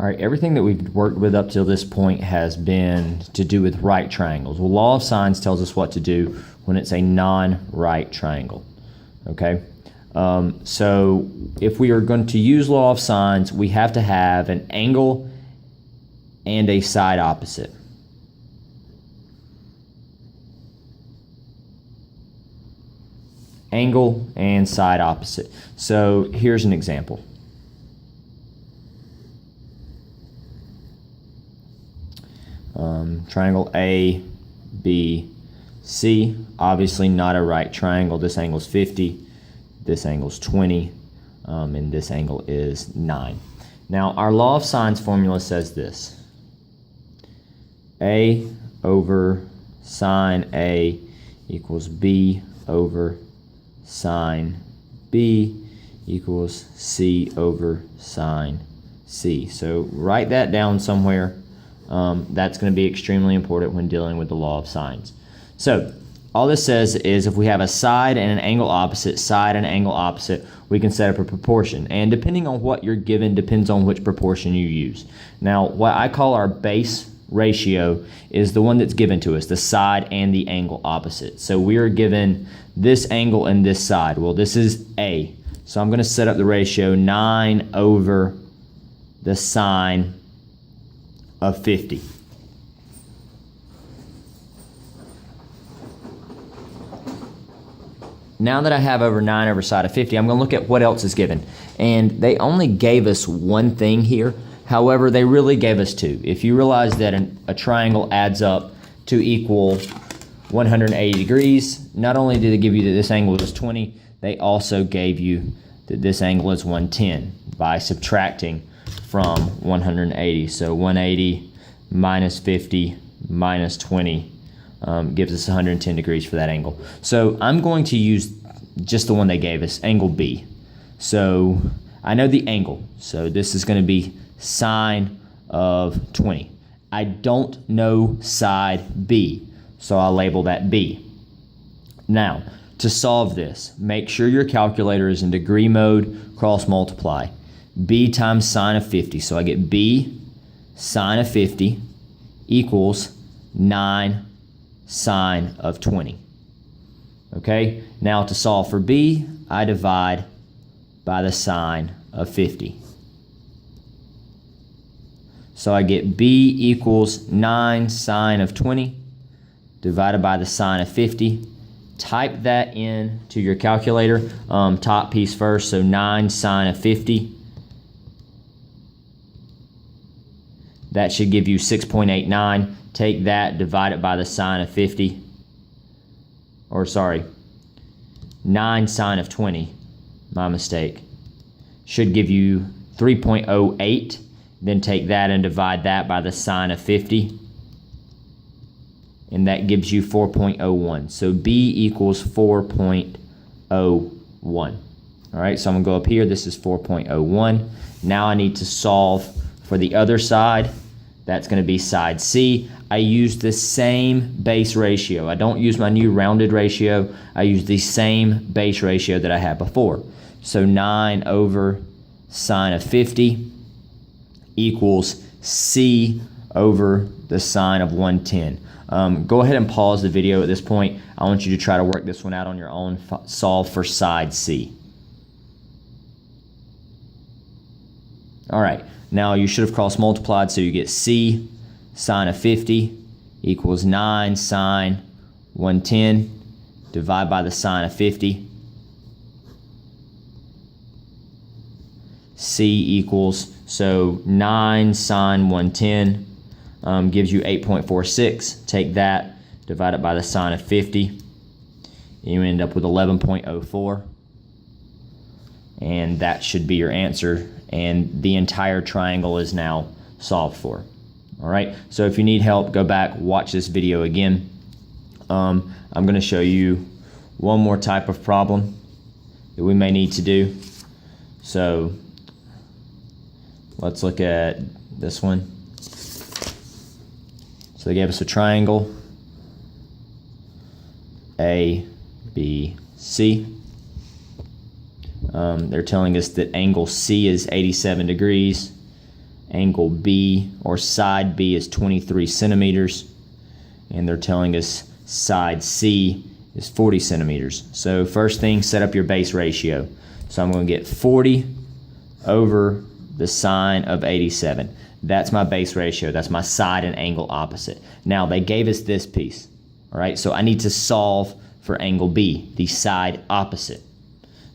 All right, everything that we've worked with up till this point has been to do with right triangles. Well, law of sines tells us what to do when it's a non-right triangle, okay? So if we are going to use law of sines, we have to have an angle and a side opposite. Angle and side opposite. So here's an example. Triangle A, B, C, obviously not a right triangle. This angle is 50, this angle is 20, and this angle is 9. Now, our law of sines formula says this. A over sine A equals B over sine B equals C over sine C. So write that down somewhere. That's going to be extremely important when dealing with the law of sines. So all this says is if we have a side and an angle opposite, we can set up a proportion. And depending on what you're given depends on which proportion you use. Now, what I call our base ratio is the one that's given to us, the side and the angle opposite. So we are given this angle and this side. Well, this is A. So I'm going to set up the ratio 9 over the sine of 50. Now that I have over 9 over side of 50, I'm going to look at what else is given. And they only gave us one thing here. However, they really gave us two. If you realize that a triangle adds up to equal 180 degrees, not only did they give you that this angle is 20, they also gave you that this angle is 110 by subtracting from 180. So 180 minus 50 minus 20 gives us 110 degrees for that angle. So I'm going to use just the one they gave us, angle B. So I know the angle. So this is going to be sine of 20. I don't know side B, so I'll label that B. Now, to solve this, make sure your calculator is in degree mode, cross multiply. B times sine of 50. So I get B sine of 50 equals 9 sine of 20. Okay, now to solve for B, I divide by the sine of 50. So I get B equals 9 sine of 20 divided by the sine of 50. Type that in to your calculator, top piece first, so 9 sine of 50. That should give you 6.89. Take that, divide it by the sine of 50. Or sorry, 9 sine of 20, my mistake. Should give you 3.08. Then take that and divide that by the sine of 50. And that gives you 4.01. So B equals 4.01. All right, so I'm going to go up here. This is 4.01. Now I need to solve for the other side. That's going to be side C. I use the same base ratio. I don't use my new rounded ratio. I use the same base ratio that I had before. So 9 over sine of 50 equals C over the sine of 110. Go ahead and pause the video at this point. I want you to try to work this one out on your own. Solve for side C. All right, now you should have cross multiplied, so you get C sine of 50 equals 9 sine 110. Divide by the sine of 50. C equals, so 9 sine 110 gives you 8.46. Take that, divide it by the sine of 50. You end up with 11.04. And that should be your answer. And the entire triangle is now solved for. All right, so if you need help, go back, watch this video again. I'm going to show you one more type of problem that we may need to do. So let's look at this one. So they gave us a triangle, A, B, C. They're telling us that angle C is 87 degrees angle B or side B is 23 centimeters, and they're telling us side C is 40 centimeters. So first thing, set up your base ratio. So I'm going to get 40 over the sine of 87. That's my base ratio. That's my side and angle opposite. Now they gave us this piece, all right? So I need to solve for angle B, the side opposite.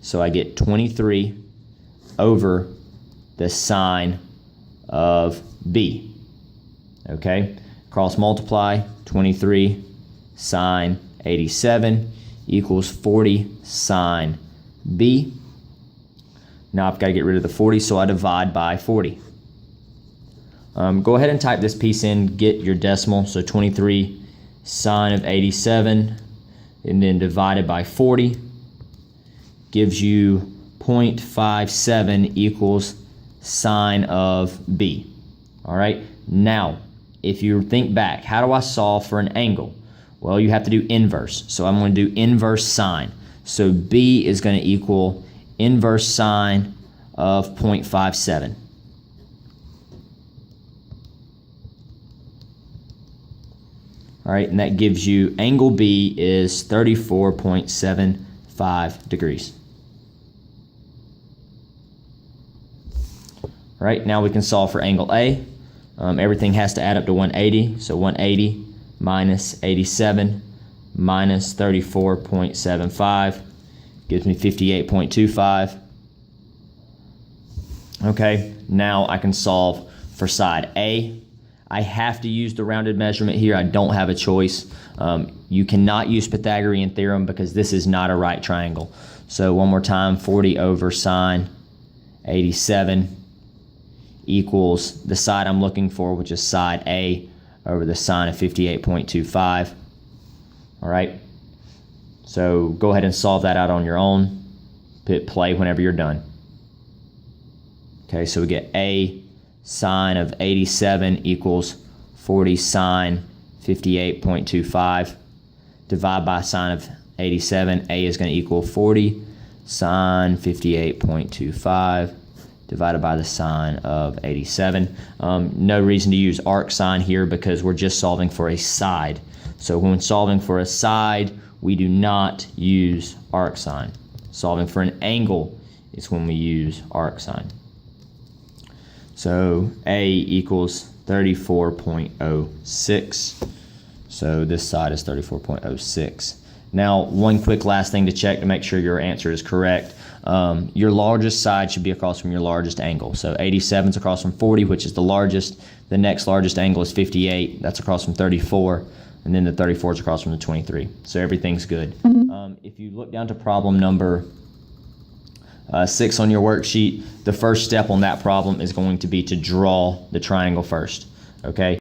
So I get 23 over the sine of B, okay? Cross multiply, 23 sine 87 equals 40 sine B. Now I've got to get rid of the 40, so I divide by 40. Go ahead and type this piece in, get your decimal. So 23 sine of 87 and then divided by 40 gives you 0.57 equals sine of B. All right, now if you think back, how do I solve for an angle? Well, you have to do inverse. So I'm going to do inverse sine. So B is going to equal inverse sine of 0.57. All right, and that gives you angle B is 34.75 degrees. All right, now we can solve for angle A. Everything has to add up to 180, so 180 minus 87 minus 34.75 gives me 58.25. Okay, now I can solve for side A. I have to use the rounded measurement here. I don't have a choice. You cannot use Pythagorean theorem because this is not a right triangle. So one more time, 40 over sine 87 equals the side I'm looking for, which is side A, over the sine of 58.25. All right, so go ahead and solve that out on your own. Hit play whenever you're done. Okay, so we get A sine of 87 equals 40 sine 58.25. Divide by sine of 87. A is going to equal 40 sine 58.25 divided by the sine of 87. No reason to use arc sine here because we're just solving for a side. So when solving for a side, we do not use arc sine. Solving for an angle is when we use arc sine. So A equals 34.06. So this side is 34.06. Now, one quick last thing to check to make sure your answer is correct. Your largest side should be across from your largest angle. So 87 is across from 40, which is the largest. The next largest angle is 58. That's across from 34. And then the 34 is across from the 23. So everything's good. If you look down to problem number 6 on your worksheet, the first step on that problem is going to be to draw the triangle first. Okay.